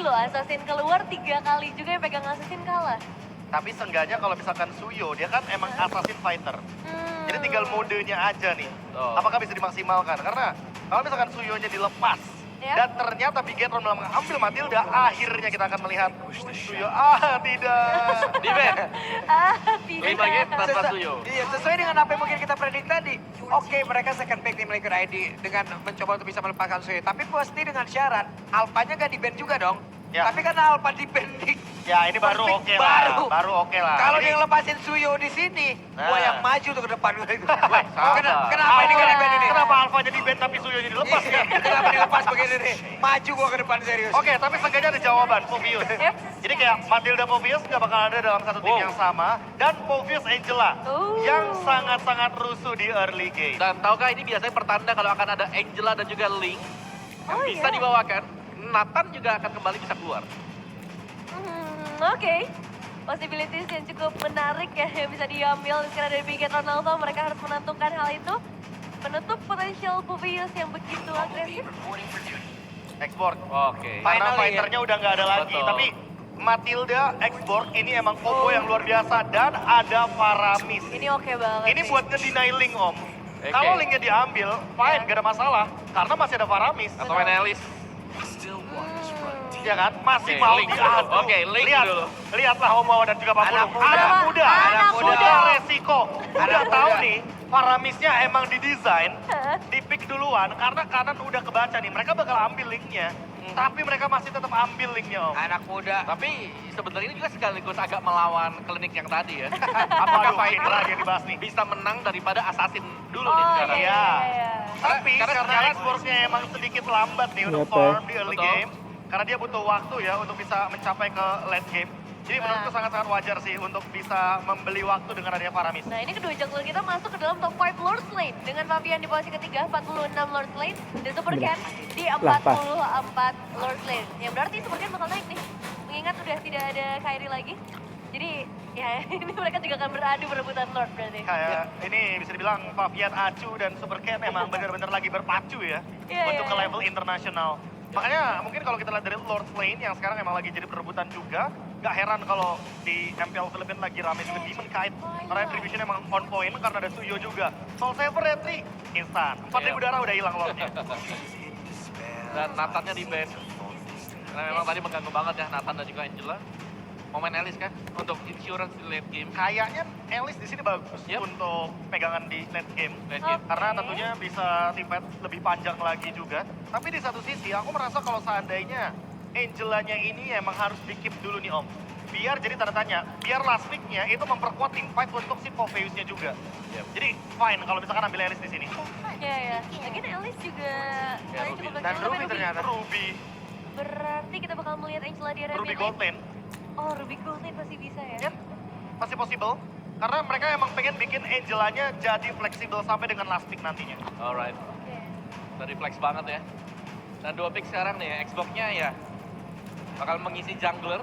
loh Assassin keluar 3 kali juga yang pegang Assassin kalah. Tapi seenggaknya kalau misalkan Suyo, dia kan emang assassin fighter. Jadi tinggal modenya aja nih. Oh. Apakah bisa dimaksimalkan? Karena kalau misalkan Suyonya dilepas, dan ternyata Bigetron mengambil Matilda, akhirnya kita akan melihat Suyo. Tidak. Di ban. Tidak. 5 game tanpa Suyo. Iya, sesuai dengan apa yang mungkin kita predik tadi. Oke, mereka second pick tim Liquid ID dengan mencoba untuk bisa melepaskan Suyo. Tapi pasti dengan syarat, Alpanya nggak di-ban juga dong. Ya. Tapi karena Alpha di-ban Ya ini baru Pick oke lah. baru. Baru oke lah. Kalau Ini- dia lepasin Suyo di sini, Nah. gua yang maju tuh ke depan. sabar. Kenapa ini gak di-ban ini? Kenapa Alpha-nya di-ban tapi Suyonya dilepas ya? Kenapa dilepas begini nih? Maju gua ke depan serius. Oke, tapi seenggaknya ada jawaban, Povius. Jadi kayak Matilda Povius nggak bakal ada dalam satu tim Wow. yang sama. Dan Povius Angela Oh. yang sangat-sangat rusuh di early game. Dan tahukah ini biasanya pertanda kalau akan ada Angela dan juga Link yang Oh, bisa iya. dibawakan. Nathan juga akan kembali bisa keluar. Oke. Possibilities yang cukup menarik ya yang bisa diambil sekarang dari Bigetron Alpha. Mereka harus menentukan hal itu. Menutup potensial Povius yang begitu agresif. Export. Oke. Karena Finally, fighternya udah nggak ada lagi. Betul. Tapi Matilda Export ini emang combo yang luar biasa. Dan ada Faramis. Ini oke banget. Ini nih. buat ngedeny Link, Om. Oke. Kalau Linknya diambil, fine, gak ada masalah. Karena masih ada Faramis. Atau main Alice. Ya kan? Masih Oke, mau Link diadu. dulu. Oke, Link Lihat, dulu. lihatlah Omawa dan juga Pak Anak Pulung. muda. Anak muda. Anak muda. Resiko. Udah Anak tahu muda. nih, Faramisnya emang didesain, di-pick duluan. Karena kanan udah kebaca nih. Mereka bakal ambil Linknya. Tapi mereka masih tetap ambil Linknya, Om. Anak muda. Tapi sebenarnya ini juga sekaligus agak melawan klinik yang tadi ya. Apakah Apakah ini lagi yang dibahas nih? bisa menang daripada Assassin dulu nih Oh sekarang? iya. iya. Tapi Karena karena sekarang- exportnya emang sedikit lambat nih untuk Iya, Pak. farm di early Betul. game. Karena dia butuh waktu ya untuk bisa mencapai ke late game. Jadi menurutku sangat-sangat wajar sih untuk bisa membeli waktu dengan adanya Faramis. Nah ini kedua jungler kita masuk ke dalam top 5 Lord Lane. Dengan Fabian di posisi ketiga, 46 Lord Lane. Dan Super Cat di 44 Lord Lane. Yang berarti Super Cat bakal naik nih. Mengingat udah tidak ada Kairi lagi. Jadi ya ini mereka juga akan beradu berebutan Lord berarti. Kayak ini bisa dibilang Fabian Acu dan Super Cat emang benar-benar lagi berpacu ya Iya, untuk iya, ke iya. level internasional. Makanya mungkin kalau kita lihat dari Lord Lane yang sekarang emang lagi jadi perebutan juga, gak heran kalau di MPL Filipina lagi rame juga Demon Kite. Karena Retribution emang on point karena ada Suyo juga. Soul Saver Retri, instan. 4.000 darah udah hilang Lordnya. Dan Nathannya di ban. Karena memang tadi mengganggu banget ya Nathan dan juga Angela. Mau main Alice kan untuk insurance di late game. Kayaknya Alice di sini bagus Yep. untuk pegangan di late game. Late game. Karena tentunya bisa timet lebih panjang lagi juga. Tapi di satu sisi aku merasa kalau seandainya Angelanya ini emang harus di-keep dulu nih Om. Biar jadi tanda tanya, biar last pick-nya itu memperkuat team fight untuk si Poveusnya juga. Yep. Jadi fine kalau misalkan ambil Alice di sini. Iya ya. Lagian Alice juga Ya, kayaknya Ruby. cukup Dan fleksibel, Ruby tapi ternyata. Ruby, Berarti kita bakal melihat Angela di area Ruby mid lane. Gold Lane, Oh Ruby Gold Lane pasti bisa ya. Yep. masih possible. Karena mereka emang pengen bikin Angelanya jadi fleksibel sampai dengan last pick nantinya. Alright. Oke. Tadi flex banget ya. Dan 2 pick sekarang nih, Xbox-nya ya bakal mengisi jungler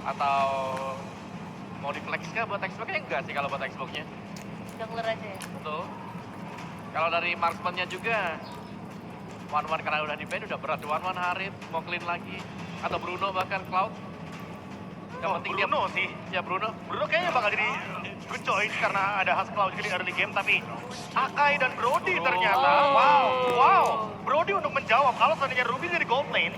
atau mau di flex kah buat Xbox-nya? Enggak sih kalau buat Xbox-nya. Jungler aja ya. Betul. Kalau dari marksman-nya juga One-One karena udah di ban udah berat. One-One Harit mau clean lagi atau Bruno bahkan Cloud. Yang Oh, penting Bruno sih. Ya Bruno. Bruno kayaknya bakal jadi good choice karena ada Cloud juga di early game, tapi Akai dan Brody ternyata, Oh. wow, Brody untuk menjawab kalau seandainya Ruby jadi gold lane,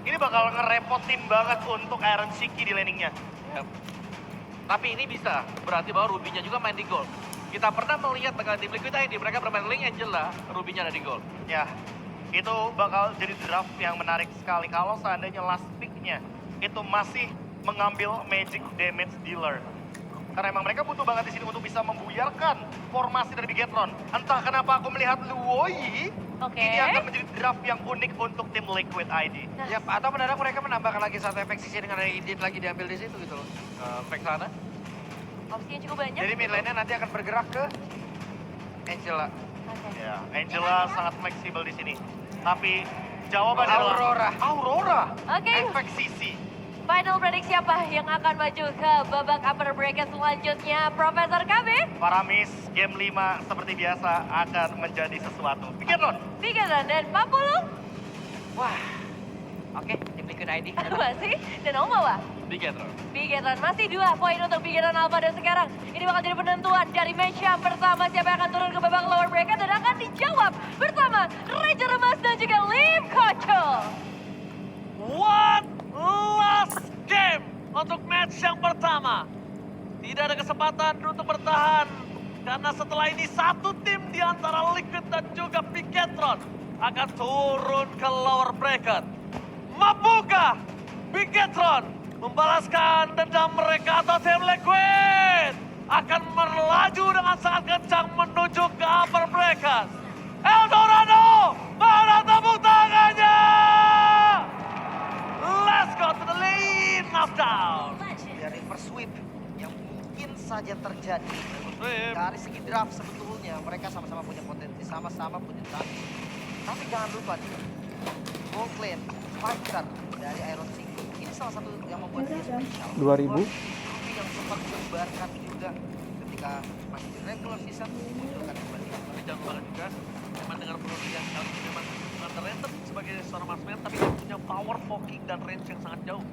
ini bakal ngerepotin banget untuk Iron Shiki di laningnya. Yap. Tapi ini bisa berarti bahwa Ruby-nya juga main di gold. Kita pernah melihat dengan tim Liquid ID mereka bermain Link Angela, Ruby-nya ada di gold. Ya, itu bakal jadi draft yang menarik sekali kalau seandainya last pick-nya itu masih mengambil Magic Damage Dealer. Karena emang mereka butuh banget di sini untuk bisa membuyarkan formasi dari Bigetron. Entah kenapa aku melihat Luoyi, Oke. ini akan menjadi draft yang unik untuk tim Liquid ID. Yap, atau mendadak mereka menambahkan lagi satu efek sisi dengan ada Indit lagi diambil di situ gitu loh. Back sana. Opsinya cukup banyak. Jadi mid lane-nya nanti akan bergerak ke Angela. Oke. Ya, Angela sangat fleksibel di sini. Tapi jawaban adalah Aurora. Aurora. Oke. Efek sisi. Final prediksi apa yang akan maju ke babak upper bracket selanjutnya, Profesor KB? Paramis game 5 seperti biasa akan menjadi sesuatu. Bigetron. Bigetron dan Papulu? Wah, Oke, tim Liquid ID. Masih, dan Oma wah. Bigetron. Bigetron masih 2 poin untuk Bigetron Alpha dan sekarang ini bakal jadi penentuan dari match yang pertama siapa yang akan turun ke babak lower bracket dan akan dijawab bersama Ranger Emas dan juga Lim Kocho. One last game untuk match yang pertama. Tidak ada kesempatan untuk bertahan. Karena setelah ini satu tim di antara Liquid dan juga Bigetron akan turun ke lower bracket. Mampukah Bigetron membalaskan dendam mereka atau tim Liquid akan melaju dengan sangat kencang menuju ke upper bracket? Eldorado, mana tepuk tangannya? Let's go to the lane of down. Dari reverse sweep yang mungkin saja terjadi. Sweep. Dari segi draft sebetulnya mereka sama-sama punya potensi, sama-sama punya talent. Tapi jangan lupa nih, Goldclaim, fighter dari Iron City. Ini salah satu yang membuat dia spesial. 2000. Tapi yang sempat menyebarkan juga ketika masih di regular season munculkan kembali. Tapi jangan lupa juga, memang dengan profil yang kali ini memang underrated sebagai seorang marksman, tapi dia punya power poking dan range yang sangat jauh.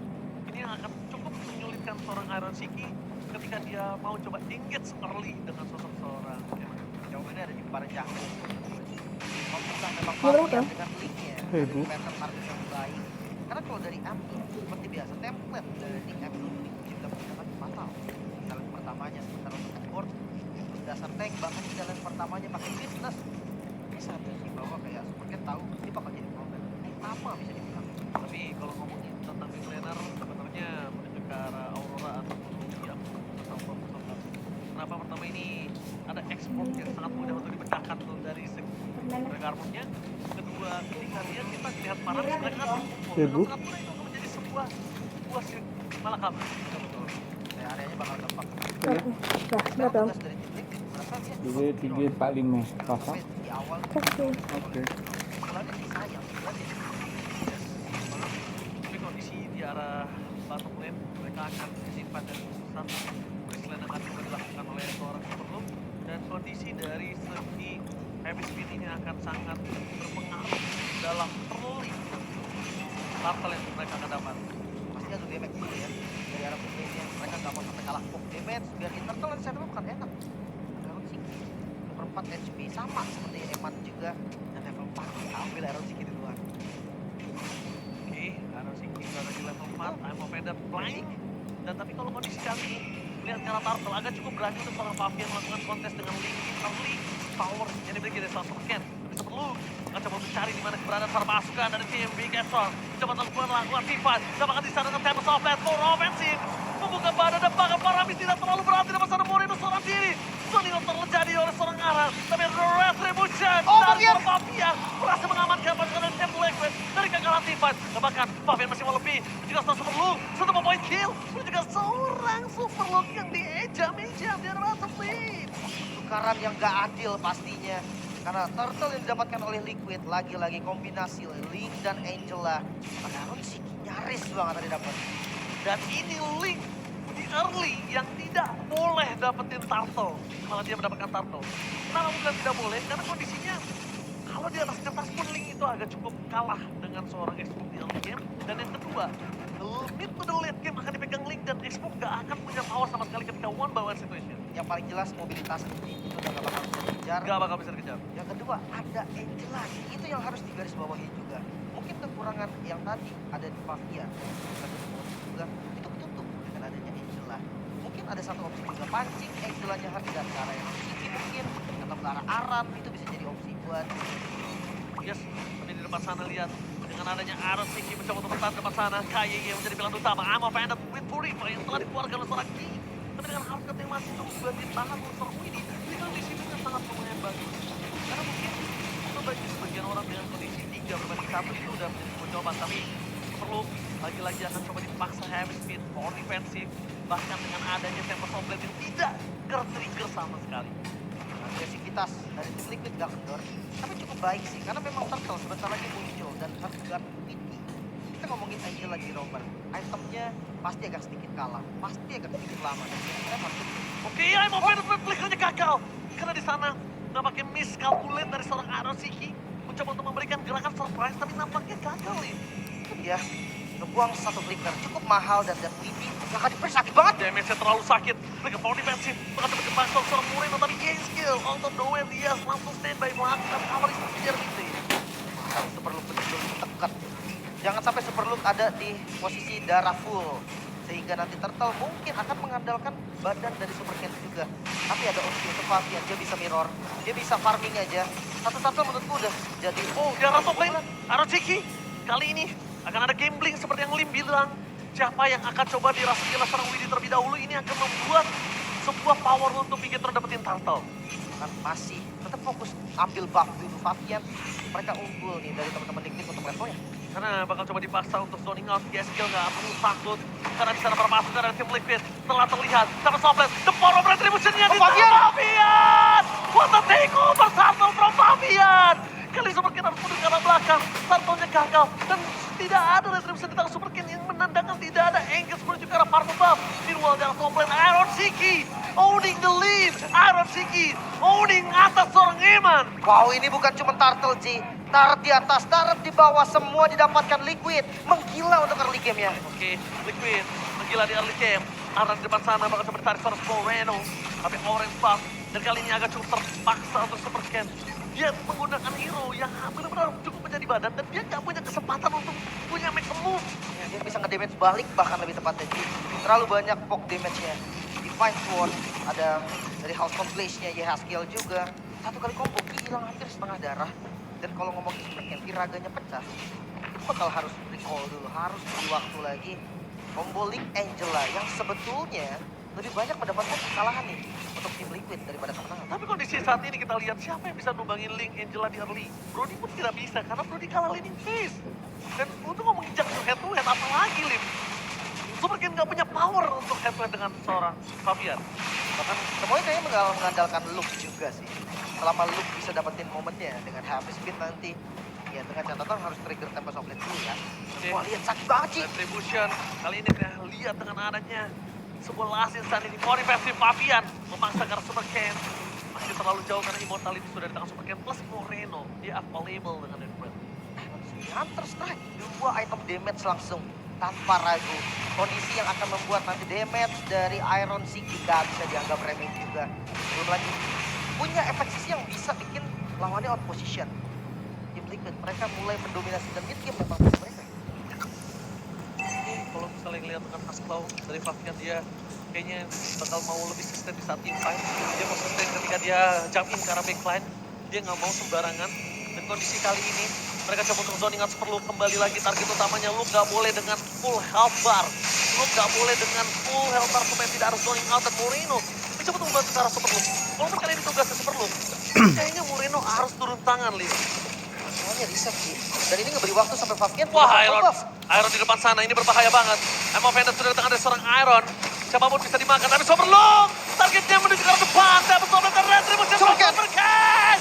Ini yang akan cukup menyulitkan seorang Iron City ketika dia mau coba engage early dengan sosok seorang Jawabannya ada di para jago. Apakah memang Fabian dengan linknya Ibu. pattern market yang baik? Karena kalau dari Ami, seperti biasa template dari Ami ini juga menggunakan fatal. Jalan pertamanya sementara untuk support dasar tank bahkan di jalan pertamanya pakai fitness. Bisa sih bahwa kayak Supercat tahu ini bakal jadi problem. Ini apa bisa dibilang? Tapi kalau ngomongin tentang mid laner, sebenarnya menuju ke arah Aurora atau Lugia atau fokus. Kenapa pertama ini ada export yang sangat mudah untuk dipecahkan tuh dari segi regarmutnya. Kedua, ketika kita lihat para mereka berkumpul, Ya, Bu. dengan sangat mudah itu akan menjadi sebuah malah kabur. Betul. Kayak areanya bakal gampang. Nah, Tugas dari tim merasa dia 345 pasang. sampai di awal Oke. sebenarnya sih sayang sebenarnya. Tapi kondisi di arah bottom lane, mereka akan disimpan dari pusat. Baseline akan coba dilakukan oleh seorang Superloop. Dan kondisi dari segi heavy speed ini akan sangat berpengaruh dalam early turtle yang mereka akan dapat. Pasti adu damage dulu ya dari arah pemainnya. Mereka nggak mau sampai kalah poke damage biar Intertal dan Shadow bukan enak. Iron City nomor 4 HP sama seperti Eman juga dan level 4 ambil Iron City duluan. Oke, Iron City berada di level 4, I'm offended blind. Dan tapi kalau kondisi kami lihat ke arah turtle agak cukup berani untuk seorang Fabian melakukan kontes dengan link early power yang dimiliki dari salah satu Ken. Bisa perlu akan coba mencari di mana keberadaan para pasukan dari tim Bigetron. Coba telepon melakukan T5, dapatkan di sana dengan Tempest of Blast for offensive. Membuka badan dan bahkan Paramis tidak terlalu berarti dapat sana Moreno seorang diri. Sonion terjadi oleh seorang arah, tapi Retribution dari seorang Fabian berhasil mengamankan pasukan dari tim Liquid dari kegagalan T5. Dan bahkan Fabian masih mau lebih, juga seorang Superloop, satu poin kill, dan juga seorang Superloop yang diejam-ejam di arah bottom lane. Tukaran yang gak adil pastinya. Karena turtle yang didapatkan oleh Liquid lagi-lagi kombinasi Link dan Angela. Maka Iron City nyaris banget tadi dapat. Dan ini Link di early yang tidak boleh dapetin turtle. Malah dia mendapatkan turtle. Kenapa bukan tidak boleh? Karena kondisinya kalau di atas kertas pun Link itu agak cukup kalah dengan seorang Xbox di early game. Dan yang kedua, mid to the late game akan dipegang Link dan Xbox gak akan punya power sama sekali ketika one by one situation. Yang paling jelas mobilitas itu udah gak bakal bisa dikejar. Gak bakal bisa dikejar. Yang kedua ada Angela. Itu yang harus digarisbawahi juga. Mungkin kekurangan yang tadi ada di Pavia. Juga itu tutup dengan adanya Angela. Mungkin ada satu opsi juga pancing Angelanya Hardian ke arah yang City mungkin atau ke arah Aram itu bisa jadi opsi buat Yes, tapi di depan sana lihat dengan adanya Iron City mencoba untuk bertahan depan sana. KYY yang menjadi pilihan utama. I'm offended with Purifa yang telah dikeluarkan oleh seorang Ki. Tapi dengan harkat yang masih cukup buat ditahan oleh seorang Winnie, ini kondisi yang sangat lumayan bagus. Karena mungkin itu bagi sebagian orang dengan kondisi 3 berbanding 1 itu udah menjadi sebuah jawaban. Tapi perlu lagi-lagi akan coba dipaksa heavy speed, more defensif. Bahkan dengan adanya Tempest of Blade yang tidak ter-trigger sama sekali. agresivitas dari tim Liquid gak kendor. Tapi cukup baik sih, karena memang turtle sebentar lagi muncul dan harus guard Winnie. Kita ngomongin Angela di Romer, itemnya pasti agak sedikit kalah, pasti agak sedikit lama. Dan kita masuk Oke, I'm offended with flickernya gagal. Karena di sana nampaknya miscalculate dari seorang Iron City. Mencoba untuk memberikan gerakan surprise, tapi nampaknya gagal nih. itu ya. Ngebuang satu flicker cukup mahal dan Widi bakal dipres sakit banget. Damage-nya terlalu sakit. Mereka power defensif. Bakal coba kepasang seorang Moreno tapi gain skill. Out of nowhere dia langsung standby melakukan cover di sekitar itu. Kalau Superloop betul-betul tekat. Jangan sampai Superloop ada di posisi darah full. Sehingga nanti Turtle mungkin akan mengandalkan badan dari Super Ken juga. Tapi ada opsi untuk Fabian, dia bisa mirror. Dia bisa farming aja. Satu Turtle menurutku udah jadi... Oh, dia top lane. Arochiki. Kali ini akan ada gambling seperti yang Lim bilang. Siapa yang akan coba dirasa gila seorang Widi terlebih dahulu ini akan membuat sebuah power untuk Bigetron dapetin Turtle. Kan masih tetap fokus ambil buff dulu Fabian. Mereka unggul nih dari teman-teman Liquid untuk levelnya. Karena bakal coba dipaksa untuk zoning out. Skill nggak perlu takut. Karena di sana permasukan dari tim Liquid telah terlihat. Sama Soplet, the power of retribution-nya di Fabian! What a takeover Turtle from Fabian! Kali Super Ken harus mundur ke arah belakang. Turtle-nya gagal. Dan tidak ada retribution di tangan Super Ken yang menandakan tidak ada engage menuju ke arah Parvo Buff. Meanwhile, dari komplain Arochiki owning the lead. Arochiki owning atas seorang Eman. Wow, ini bukan cuma Turtle, Ji. Turret di atas, turret di bawah, semua didapatkan Liquid. Menggila untuk early game-nya. Oke, Liquid menggila di early game. Arah di depan sana bakal coba ditarik seorang Moreno. Tapi orange buff. Dan kali ini agak cukup terpaksa untuk Super Ken. Dia menggunakan hero yang benar-benar cukup menjadi badan. Dan dia nggak punya kesempatan untuk punya make a move. Ya, dia bisa nge-damage balik bahkan lebih tepatnya, Ji. Terlalu banyak poke damage-nya. Divine Sword, ada dari House Conflash-nya, Yehaskiel juga. Satu kali combo, hilang hampir setengah darah. Dan kalau ngomongin Super Ken, raganya pecah. Itu bakal harus recall dulu, harus beri waktu lagi. Combo Link Angela yang sebetulnya lebih banyak mendapatkan kesalahan nih untuk tim Liquid daripada kemenangan. Tapi kondisi saat ini kita lihat siapa yang bisa numbangin Link Angela di early. Brody pun tidak bisa karena Brody kalah leading phase. Dan untuk ngomongin head to head apalagi Lim. Super Ken nggak punya power untuk head to head dengan seorang Fabian. Bahkan semuanya kayaknya mengandalkan look juga sih. Selama look bisa dapetin momennya dengan happy speed nanti. Ya dengan catatan harus trigger Tempest of Blade dulu ya. Wah lihat sakit banget sih. Retribution kali ini kita lihat dengan adanya sebuah last instant ini. More defensive Fabian memaksa karena Super Ken. Masih terlalu jauh karena immortality sudah di tangan Super Ken plus Moreno. Dia available dengan Redbird. Hunter Strike, 2 item damage langsung tanpa ragu. Kondisi yang akan membuat nanti damage dari Iron Siki gak bisa dianggap remeh juga. Belum lagi punya efek sisi yang bisa bikin lawannya out position. Tim Liquid mereka mulai mendominasi dan mid game memang mereka. Kalau misalnya ngeliat dengan Askelaw dari Fabian dia kayaknya bakal mau lebih sustain di saat team fight. Dia mau sustain ketika dia jump in ke arah backline. Dia nggak mau sembarangan. Dan kondisi kali ini mereka coba untuk zoning out perlu kembali lagi target utamanya. Lu nggak boleh dengan full health bar. Lu nggak boleh dengan full health bar supaya tidak harus zoning out dan Moreno. Dia coba untuk membantu ke arah Superloop. Walaupun kali ini tugasnya Superloop, kayaknya Moreno harus turun tangan, Lim. Semuanya reset sih. Dan ini ngeberi waktu sampai Fabian. Wah, Iron di depan sana, ini berbahaya banget. Emma Vendor sudah datang dari seorang Iron. Siapapun bisa dimakan, tapi Superloop. Targetnya menuju ke arah depan. Dapat Superloop dan Retribution Super Ken.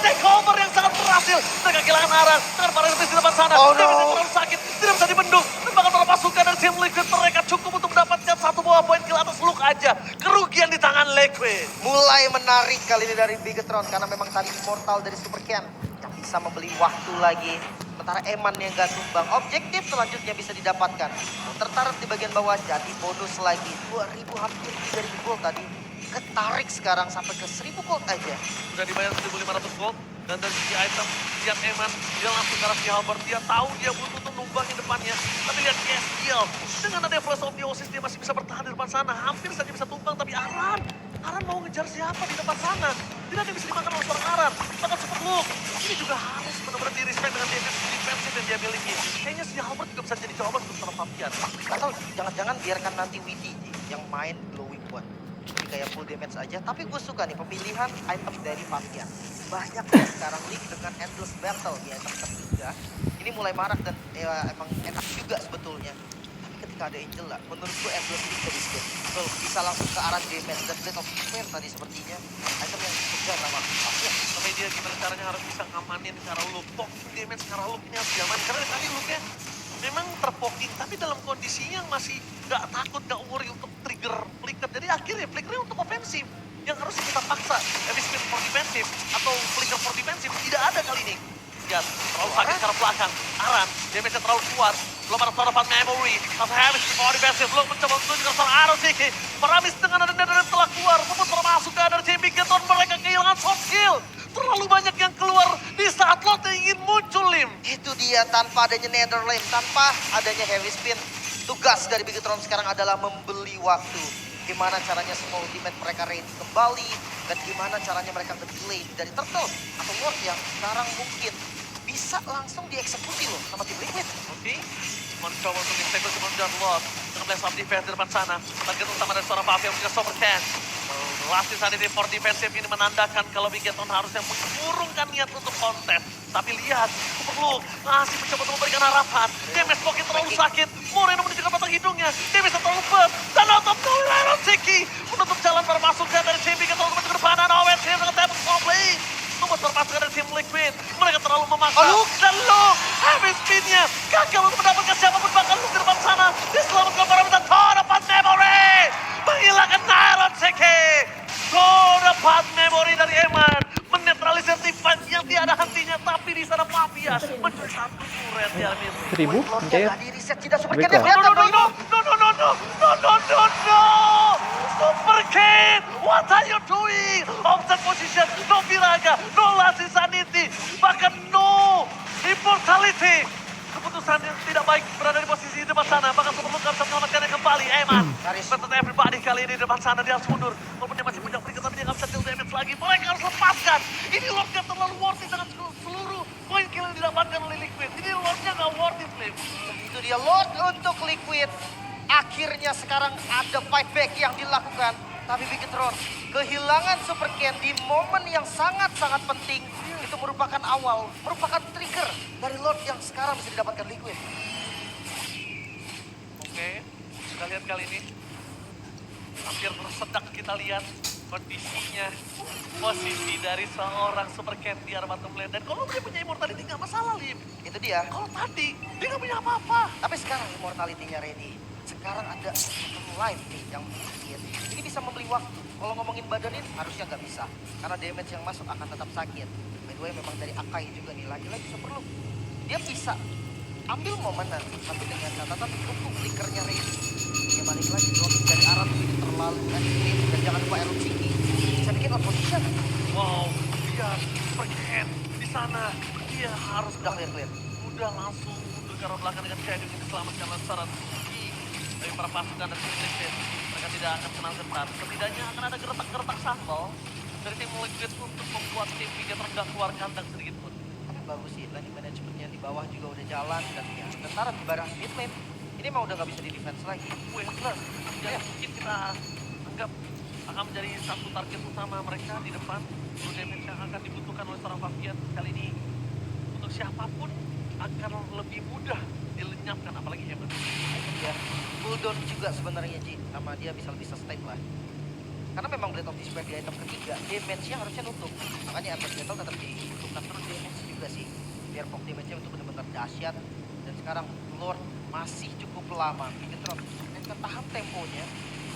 Takeover yang sangat berhasil. Mereka kehilangan arah dengan para di depan sana. Oh, Dia no. terlalu sakit, tidak bisa dibendung. Dan bahkan para pasukan dari tim Liquid mereka cukup untuk mendapatkan satu buah poin kill atas Luke aja. Kerugian di tangan Liquid. Mulai menarik kali ini dari Bigetron karena memang tadi immortal dari Super Ken yang bisa membeli waktu lagi. Sementara Eman yang gak tumbang. Objektif selanjutnya bisa didapatkan. Tertarik di bagian bawah jadi bonus lagi. 2000 hampir 3000 gold tadi. Ketarik sekarang sampai ke 1000 gold aja. Sudah dibayar 1.500 gold. Dan dari segi item, lihat Eman, dia langsung ke arah si Halberd. Dia tahu dia butuh untuk numbangin depannya. Tapi lihat Castiel, dengan ada Flash of Theosis dia masih bisa bertahan di depan sana. Hampir saja bisa tumbang, tapi Aran mau ngejar siapa di depan sana? Tidak ada yang bisa dimakan oleh seorang Aran. Bahkan Superloop, ini juga harus benar-benar di-respect dengan defensif yang dia miliki. Kayaknya si Halberd juga bisa jadi jawaban untuk seorang Fabian. Atau jangan-jangan biarkan nanti Widi yang main glowing one. Jadi kayak full damage aja. Tapi gue suka nih pemilihan item dari Fabian. Banyak ya sekarang Link dengan Endless Battle di item ketiga. Ini mulai marak dan ya, emang enak juga sebetulnya. Tapi ketika ada Angela, menurut gue Endless Link jadi skip. So, bisa langsung ke arah damage dan Blade of Despair tadi sepertinya. Item yang dikejar sama Fabian. Sampai dia gimana caranya harus bisa ngamanin ke arah Luke. Poking damage ke arah Luke ini harus diamanin. Karena tadi Luke-nya memang terpoking, tapi dalam kondisinya masih gak takut, gak worry untuk trigger flicker. Jadi akhirnya flickernya untuk ofensif. Yang harusnya kita paksa, habis spin for defensif atau flicker for defensif, tidak ada kali ini. Lihat, terlalu sakit ke arah belakang. Aran, damage-nya terlalu kuat. Belum ada seorang Pat Memory. Langsung habis di bawah defensif. Belum mencoba untuk menunjukkan seorang Arosiki. Meramis dengan ada Netherrealm telah keluar. Memutar masuk ke Under JB Keton. Mereka kehilangan soft kill. Terlalu banyak yang keluar di saat Lot ingin muncul, Lim. Itu dia, tanpa adanya Netherrealm, tanpa adanya Heavy Spin. Tugas dari Bigetron sekarang adalah membeli waktu. Gimana caranya semua ultimate mereka ready kembali. Dan gimana caranya mereka nge-delay dari Turtle atau Lord yang sekarang mungkin bisa langsung dieksekusi loh sama tim Liquid. Oke. Mencoba untuk eksekusi mengejar Lot. Dengan blast of defense di depan sana. Target utama dari seorang Pavi yang punya Super Can. Last saat ini for defensive ini menandakan kalau Bigetron harusnya mengurungkan niat untuk kontes. Tapi lihat, Superlook masih mencoba untuk memberikan harapan. Damage pocket terlalu sakit. Moreno menunjukkan batang hidungnya. Damage terlalu burst. Dan out of nowhere, Arosiki menutup jalan para masukkan dari tim Bigetron menuju ke depan. Dan Owens here dengan table complete. Nomor terpasukkan dari tim Liquid. Mereka terlalu memaksa. Dan Luke habis spinnya. Gagal untuk mendapatkan siapapun, bahkan Luke di depan sana. Diselamatkan para minta Todapat Memory. Menghilangkan Arosiki. Todapat Memory dari Eman. Menetralisir defense yang tiada hentinya. Tapi di sana Mafia mencuri satu turret ya, Min. 1000 Lordnya J. nggak di reset, tidak Super Baik Can. lah. No. Super King, what are you doing? Offset position, no Viraga, no Last Insanity, bahkan no Immortality. Keputusan yang tidak baik berada di posisi depan sana, bahkan Superlook nggak bisa menyelamatkannya kembali. Eman, betul everybody kali ini di depan sana, dia harus mundur. Walaupun dia masih punya peringkat, tapi dia nggak bisa deal damage lagi. Mereka harus lepaskan. Ini Lordnya terlalu worth it dengan seluruh poin kill yang didapatkan oleh Liquid. Ini Lordnya nggak worth it, Flip. Itu dia Lord untuk Liquid. Akhirnya sekarang ada fight back yang dilakukan. Tapi Bigetron kehilangan Super Can di momen yang sangat-sangat penting. Itu merupakan awal, merupakan trigger dari Lord yang sekarang bisa didapatkan Liquid. Oke, kita lihat kali ini. Hampir tersedak kita lihat kondisinya. Posisi dari seorang Super Cat di arah bottom lane. Dan kalau dia punya immortality nggak masalah, Lim. Itu dia. Kalau tadi, dia nggak punya apa-apa. Tapi sekarang immortality-nya ready. Sekarang ada live nih yang mungkin ini bisa membeli waktu. Kalau ngomongin badanin harusnya nggak bisa. Karena damage yang masuk akan tetap sakit. By the way memang dari Akai juga nih. Lagi-lagi Superlook. Dia bisa ambil momen nanti. Tapi dengan catatan tunggu flickernya ready. Dia balik lagi dropping dari arah ini terlalu ekstrim. Dan jangan lupa Arosiki bisa bikin out position. Wow, lihat Super Cat di sana. Dia harus Udah clear. udah langsung mundur ke arah belakang dengan Shadow yang diselamatkan oleh seorang dari para pasukan dari tim Liquid. Mereka tidak akan kenal ketat. Setidaknya akan ada gertak-gertak sampel dari tim Liquid untuk membuat tim Bigetron nggak keluar kandang sedikit pun. Tapi bagus sih, landing manajemennya di bawah juga udah jalan. Dan ya, sementara di barang mid lane, ini mah udah nggak bisa di defense lagi. Westler yang mungkin kita anggap akan menjadi satu target utama mereka di depan. Blue damage yang akan dibutuhkan oleh seorang Fabian kali ini untuk siapapun akan lebih mudah dilenyapkan, apalagi Eman. Ya, cooldown juga sebenarnya Ji, sama dia bisa lebih sustain lah. Karena memang Blade of Despair di item ketiga, damage-nya harusnya nutup. Makanya Advance Battle tetap ditutupkan terus damage juga sih. Biar pok damage-nya itu benar-benar dahsyat. Dan sekarang Lord masih cukup lama. Bigetron mainkan tahan temponya.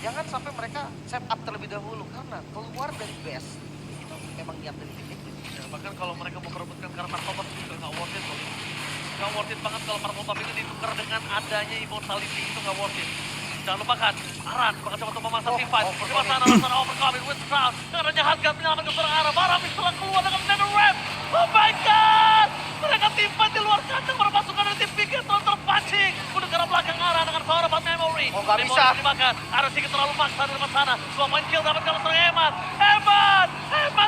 Jangan sampai mereka set up terlebih dahulu. Karena keluar dari base, itu memang niat dari tim Liquid. Ya, bahkan kalau mereka mau merebutkan karena Tobat juga nggak worth it loh. Nggak worth it banget kalau Purple Buff ini ditukar dengan adanya Immortality, itu nggak worth it. Jangan lupakan, Aran bakal coba untuk memasang team fight. Di sana Lassana overcoming with crowd. Karena Hardguard menyelamatkan seorang Aran. Barami setelah keluar dengan Netherrealm. Oh my god! Mereka team fight di luar kandang. Para pasukan dari tim Bigetron terpancing. Udah ke arah belakang Aran dengan Todapat Memory. Oh, nggak bisa. Dimakan. Arosiki terlalu maksa di depan sana. 2 poin kill dapat kalau seorang Eman. Eman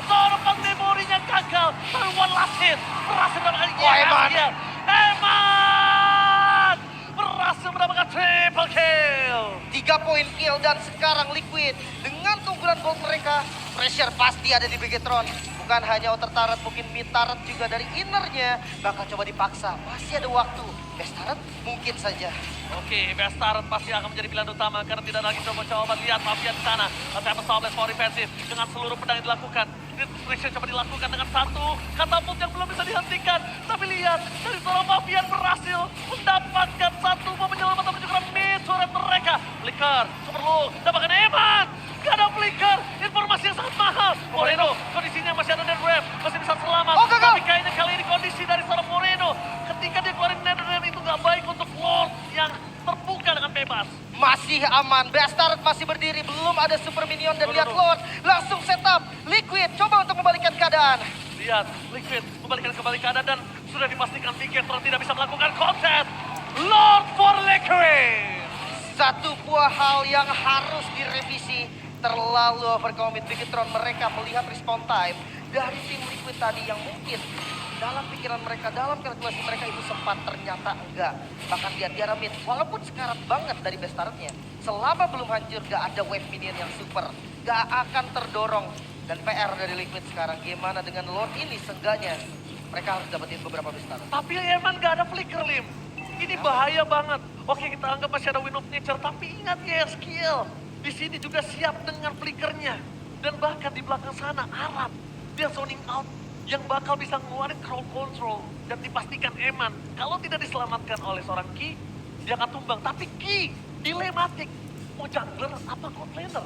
Todapat Memory-nya gagal. Tapi one last hit. Berhasil mendapatkan Eman. Eman berhasil mendapatkan triple kill. 3 poin kill dan sekarang Liquid dengan tunggulan gold mereka, pressure pasti ada di Bigetron. Bukan hanya outer turret, mungkin mid turret juga dari innernya bakal coba dipaksa. Masih ada waktu. Best turret mungkin saja. Oke, Best Turret pasti akan menjadi pilihan utama karena tidak ada lagi coba-coba. Lihat Mafia di sana. Tapi Sobless for defensive dengan seluruh pedang yang dilakukan. Ini pressure coba dilakukan dengan satu katapult yang belum bisa dihentikan. Tapi lihat, dari seorang Mafia berhasil mendapatkan satu mau menyelamatkan menuju mid turret mereka. Flicker, Superlook, dapatkan Eman. Gak ada flicker, informasi yang sangat mahal. Moreno, kondisinya masih ada Netherrealm, masih bisa selamat. Gagal. Tapi kayaknya kali ini kondisi dari seorang Moreno ketika dia keluarin Netherrealm itu gak baik untuk Lord. bebas. Masih aman, Bastard masih berdiri, belum ada super minion dan lihat Lord langsung setup. Liquid coba untuk membalikkan keadaan. Lihat, Liquid membalikkan kembali keadaan dan sudah dipastikan Bigetron tidak bisa melakukan kontes. Lord for Liquid! Satu buah hal yang harus direvisi, terlalu overcommit Bigetron. Mereka melihat respawn time dari tim Liquid tadi yang mungkin dalam pikiran mereka, dalam kalkulasi mereka itu sempat, ternyata enggak. Bahkan dia Tiaramid, walaupun sekarat banget dari Bastardnya, selama belum hancur gak ada wave minion yang super, gak akan terdorong. Dan PR dari Liquid sekarang, gimana dengan Lord ini seenggaknya mereka harus dapetin beberapa Bastard. Tapi emang gak ada flicker, Lim. Ini bahaya banget. Oke, kita anggap masih ada Wind of Nature, tapi ingat ya skill. Di sini juga siap dengan flickernya. Dan bahkan di belakang sana, Arab. Dia zoning out yang bakal bisa ngeluarin crowd control. Dan dipastikan Eman, kalau tidak diselamatkan oleh seorang Ki, dia akan tumbang. Tapi Ki, dilematik. Mau jungler apa god laner?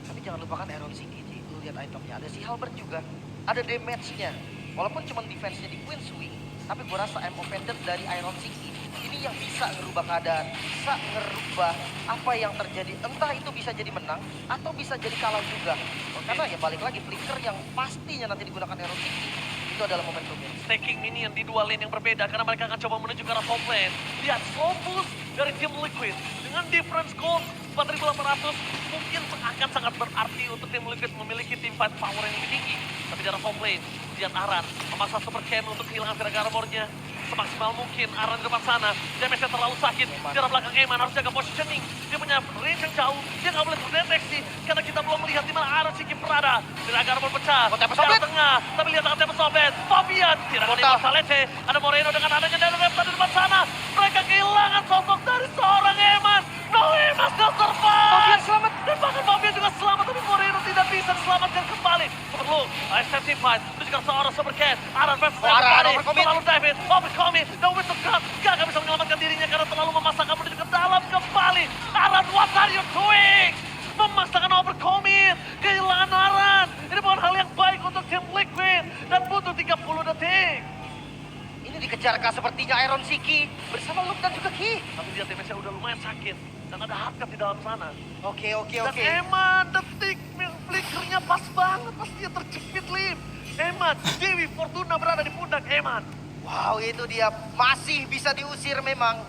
Tapi jangan lupakan Iron City, Ji. Lu lihat itemnya, ada si Halberd juga. Ada damage-nya. Walaupun cuma defense-nya di Queen's Wing, tapi gue rasa I'm offended dari Iron City. Ini yang bisa ngerubah keadaan, bisa ngerubah apa yang terjadi. Entah itu bisa jadi menang, atau bisa jadi kalah juga. Karena ya balik lagi, flicker yang pastinya nanti digunakan Iron City, itu adalah momentumnya. Staking minion di dua lane yang berbeda karena mereka akan coba menuju ke arah top lane. Lihat, fokus dari tim Liquid dengan difference goal 4.800 mungkin akan sangat berarti untuk tim Liquid memiliki team fight power yang lebih tinggi. Tapi di arah top lane, lihat Aran memaksa super Ken untuk kehilangan Viraga armornya semaksimal mungkin. Aran di depan sana, damage-nya terlalu sakit. Di arah belakang Eman harus jaga positioning. Dia punya range yang jauh, dia nggak boleh terdeteksi karena kita belum melihat di mana Aran Siki berada. Viraga armor pecah, di arah tengah, tapi lihat akan Sobet. Fabian, tidak ada Salete, ada Moreno dengan adanya Dano Repta di depan sana. Mereka kehilangan sosok dari seorang Eman. Noemas gak survive! Fabian selamat! Dan bahkan Fabian juga selamat, tapi Moreno tidak bisa diselamatkan kembali. Perlu, extensive fight, itu juga seorang super cat. Aran versus everybody, terlalu David, overcoming, no way to cut. Gak bisa menyelamatkan dirinya karena terlalu memaksakan menuju ke dalam kembali. Aran, what are you doing? Memaksakan overcommit, kehilangan Aran. Ini bukan hal yang baik untuk tim Liquid dan butuh 30 detik. Ini dikejar kah sepertinya Iron City bersama Luke dan juga Ki. Tapi dia damage-nya udah lumayan sakit dan ada Harkat di dalam sana. Oke. Dan Eman, detik flickernya pas banget, pas dia terjepit, Lim. Eman, Dewi Fortuna berada di pundak Eman. Wow, itu dia masih bisa diusir memang.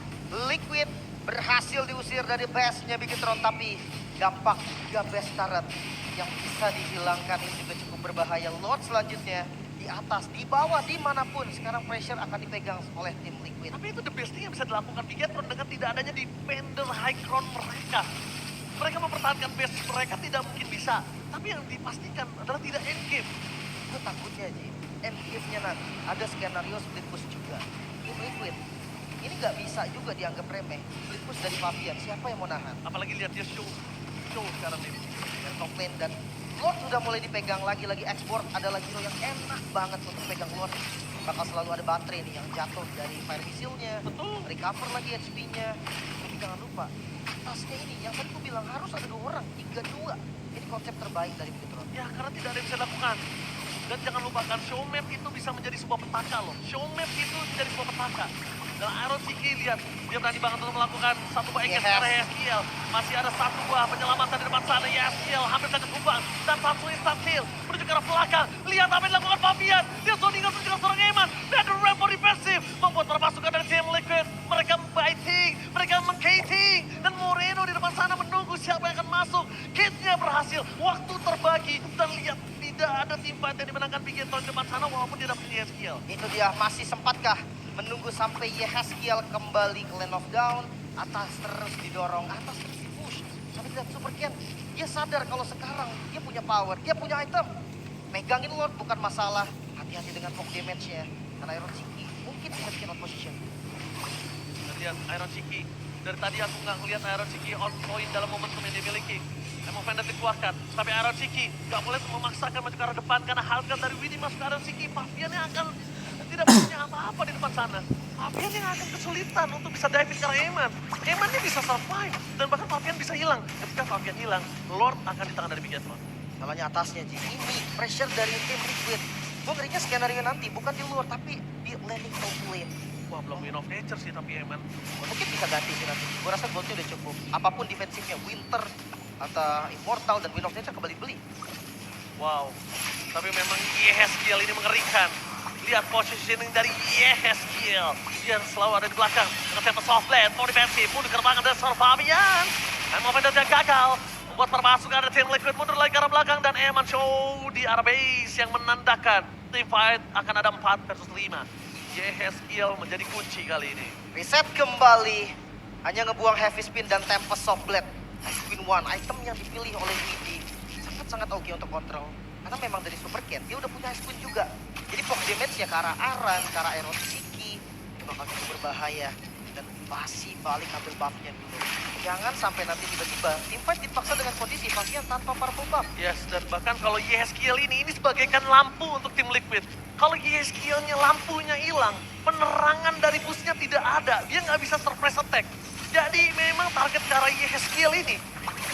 Liquid berhasil diusir dari base-nya Bigetron, tapi dampak 3 base turret yang bisa dihilangkan ini juga cukup berbahaya. Lord selanjutnya di atas, di bawah, dimanapun. Sekarang pressure akan dipegang oleh tim Liquid. Tapi itu the best thing yang bisa dilakukan Bigetron dengan tidak adanya defender high ground mereka. Mereka mempertahankan base mereka tidak mungkin bisa. Tapi yang dipastikan adalah tidak endgame. Itu takutnya, Ji. Endgame-nya nanti ada skenario split push juga. Tim Liquid ini nggak bisa juga dianggap remeh. Split push dari Fabian, siapa yang mau nahan? Apalagi lihat dia show sekarang ini. Dan top lane dan Lord sudah mulai dipegang lagi export. Ada lagi hero yang enak banget untuk pegang Lord. Bakal selalu ada baterai nih yang jatuh dari fire missile-nya. Betul. Recover lagi HP-nya. Tapi jangan lupa, atasnya ini yang tadi aku bilang harus ada 2 orang, 3-2. Ini konsep terbaik dari Bigetron. Ya karena tidak ada yang bisa dilakukan. Dan jangan lupakan show map itu bisa menjadi sebuah petaka loh. Show map itu menjadi sebuah petaka. Dan Iron City lihat, dia berani banget untuk melakukan satu buah engage ke arah Yeskiel. Masih ada satu buah penyelamatan di depan sana. Yeskiel hampir saja tumbang. Dan satu instant kill menuju ke arah belakang. Lihat apa yang dilakukan Fabian. Dia zoning out menuju ke seorang Eman. Dan the ramp for defensive membuat para pasukan dari tim Liquid. Mereka biting, mereka meng-gating. Dan Moreno di depan sana menunggu siapa yang akan masuk. Kitnya berhasil, waktu terbagi. Dan lihat, tidak ada tim fight yang dimenangkan Bigetron di depan sana walaupun dia dapat Yeskiel. Itu dia, masih sempatkah menunggu sampai Yehaskiel kembali ke Land of Down? Atas terus didorong, atas terus di-push. Tapi lihat Super Ken, dia sadar kalau sekarang dia punya power, dia punya item. Megangin Lord bukan masalah, hati-hati dengan poke damage-nya. Karena Iron City mungkin bisa bikin out position. Dan lihat Iron Ciki. Dari tadi aku nggak ngelihat Iron Ciki on point dalam momentum yang dimiliki. Emang Fender dikeluarkan, tapi Iron Ciki nggak boleh memaksakan maju ke arah depan karena Halkan dari Winnie masuk ke Iron Ciki. Fabian yang akan tidak punya apa-apa di depan sana. Fabian yang akan kesulitan untuk bisa diving ke arah Eman. Eman dia bisa survive dan bahkan Fabian bisa hilang. Ketika Fabian hilang, Lord akan di tangan dari Bigetron. Salahnya atasnya, Ji. Ini pressure dari tim Liquid. Gue ngerinya skenario nanti bukan di luar, tapi di landing top lane. Wah, belum win of nature sih tapi Eman. Mungkin bisa ganti sih nanti. Gue rasa goldnya udah cukup. Apapun defensifnya, Winter atau Immortal dan Win of Nature kembali beli. Wow, tapi memang Yehezkiel ini mengerikan. Lihat positioning dari Yehezkiel. Dia selalu ada di belakang. Dengan tempo soft lane, mau defensif, mundur ke belakang dan Sorvavian. Emang Vendetta gagal. Membuat permasukan ada tim Liquid mundur lagi ke arah belakang. Dan Eman Show di arah base yang menandakan team fight akan ada 4 versus 5. Yehezkiel menjadi kunci kali ini. Reset kembali. Hanya ngebuang Heavy Spin dan Tempest Soft Blade. Ice Queen 1, item yang dipilih oleh Widi. Sangat oke untuk kontrol. Karena memang dari Super Cat, dia udah punya Ice Queen juga. Jadi poke damage-nya ke arah Aran, ke arah Iron Siki. Itu bakal cukup berbahaya. Dan masih balik ambil buff-nya dulu. Jangan sampai nanti tiba-tiba tim fight dipaksa dengan kondisi pasien tanpa purple buff. Yes, dan bahkan kalau Yehezkiel ini sebagaikan lampu untuk tim Liquid. Kalau Yehezkielnya lampunya hilang, penerangan dari busnya tidak ada. Dia nggak bisa surprise attack. Jadi memang target ke arah Yehezkiel ini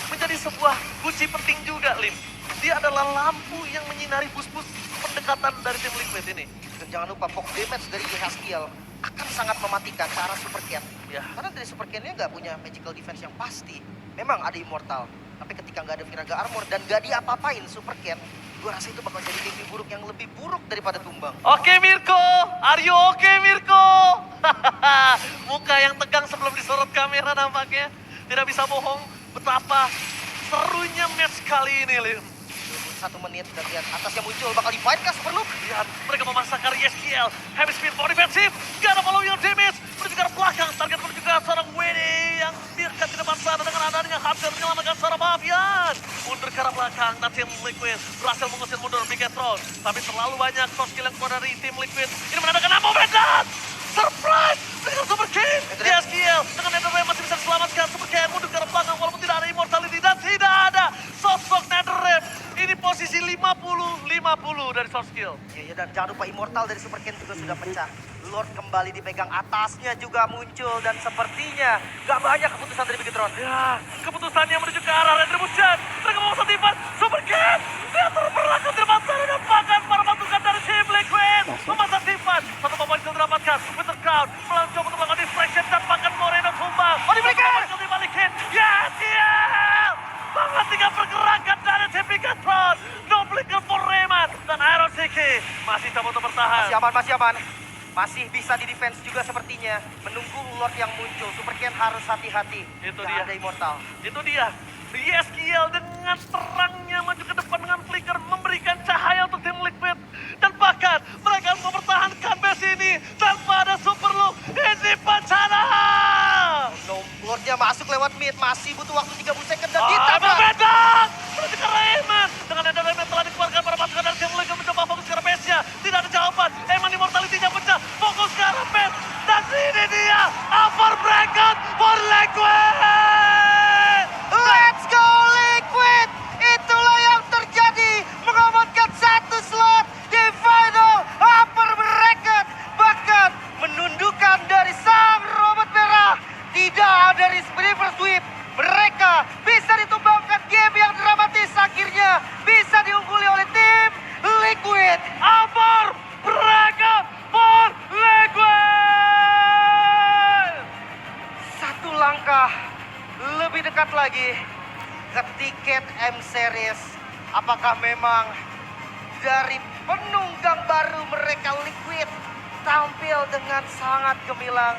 menjadi sebuah kunci penting juga, Lim. Dia adalah lampu yang menyinari bus-bus pendekatan dari tim Liquid ini. Dan jangan lupa poke damage dari Yehezkiel akan sangat mematikan ke arah Super Cat. Ya. Karena dari Super Cat-nya nggak punya magical defense yang pasti. Memang ada Immortal. Tapi ketika nggak ada Viraga Armor dan nggak diapa-apain Super Cat, gue rasa itu bakal jadi mimpi buruk yang lebih buruk daripada tumbang. Oke Mirko, are you okay Mirko? Muka yang tegang sebelum disorot kamera nampaknya. Tidak bisa bohong betapa serunya match kali ini, Lim. 1 menit dan lihat atasnya muncul bakal di-fight kah Superloop? Lihat, mereka memasang ke Yehezkiel. Heavy spin for defensif. Gak ada follow your damage. Menuju ke arah belakang. Target menuju ke seorang Wede yang dekat di depan sana dengan adanya hampir menyelamatkan seorang Fabian. Mundur ke arah belakang. Dan tim Liquid berhasil mengusir mundur Bigetron. Tapi terlalu banyak soft skill yang keluar dari tim Liquid. Ini menandakan Namo Vedat. Surprise! Dengan Super King. Yehezkiel dengan Netherrealm masih bisa diselamatkan. Super King mundur ke arah belakang walaupun tidak ada immortality. Dan tidak ada sosok Netherrealm. Ini posisi 50-50 dari soft skill. Ya, dan jangan lupa Immortal dari Super Ken juga sudah pecah. Lord kembali dipegang atasnya juga muncul dan sepertinya gak banyak keputusan dari Bigetron. Ya, keputusannya menuju ke arah Retribution. Mereka mau satu event. Super King. Dia terperlaku di depan sana dan bahkan para pasukan dari tim Liquid. Memasang event. Satu poin itu didapatkan. Winter Crown mencoba untuk melakukan distraction dan bahkan Moreno tumbang. Oh, dibalikin! Satu dibalikin. Yes, yes! Sangat tinggal pergerakan dari tim Bigetron. No flicker for Rayman. Dan Iron Siki masih coba untuk bertahan. Masih aman. Masih bisa di defense juga sepertinya. Menunggu Lord yang muncul. Super Ken harus hati-hati. Itu Gak dia. ada Immortal. Itu dia. Yehezkiel dengan terangnya maju ke depan dengan flicker memberikan cahaya untuk tim Liquid. Dan bahkan mereka mempertahankan base ini tanpa ada super loop. Ini bencana. No, Lordnya masuk lewat mid. Masih butuh waktu 30 second dan Emang ditabrak. Vedat menuju ke Rayman. Dengan Netherrealm yang telah dikeluarkan para pasukan dari tim Liquid mencoba fokus ke arah base-nya. Tidak ada jawaban. Emang immortality-nya pecah. Fokus ke arah base. Dan ini dia. Upper bracket for Liquid. Let's go Liquid! Itulah yang terjadi. Mengamankan 1 slot di final upper bracket. Bahkan menundukkan dari sang robot merah. Tidak ada river sweep. Mereka bisa ditumbangkan game yang dramatis. Akhirnya bisa diungguli oleh tim Liquid. Upper bracket for Liquid. 1 langkah lebih dekat lagi ke tiket M-Series. Apakah memang dari penunggang baru mereka Liquid tampil dengan sangat gemilang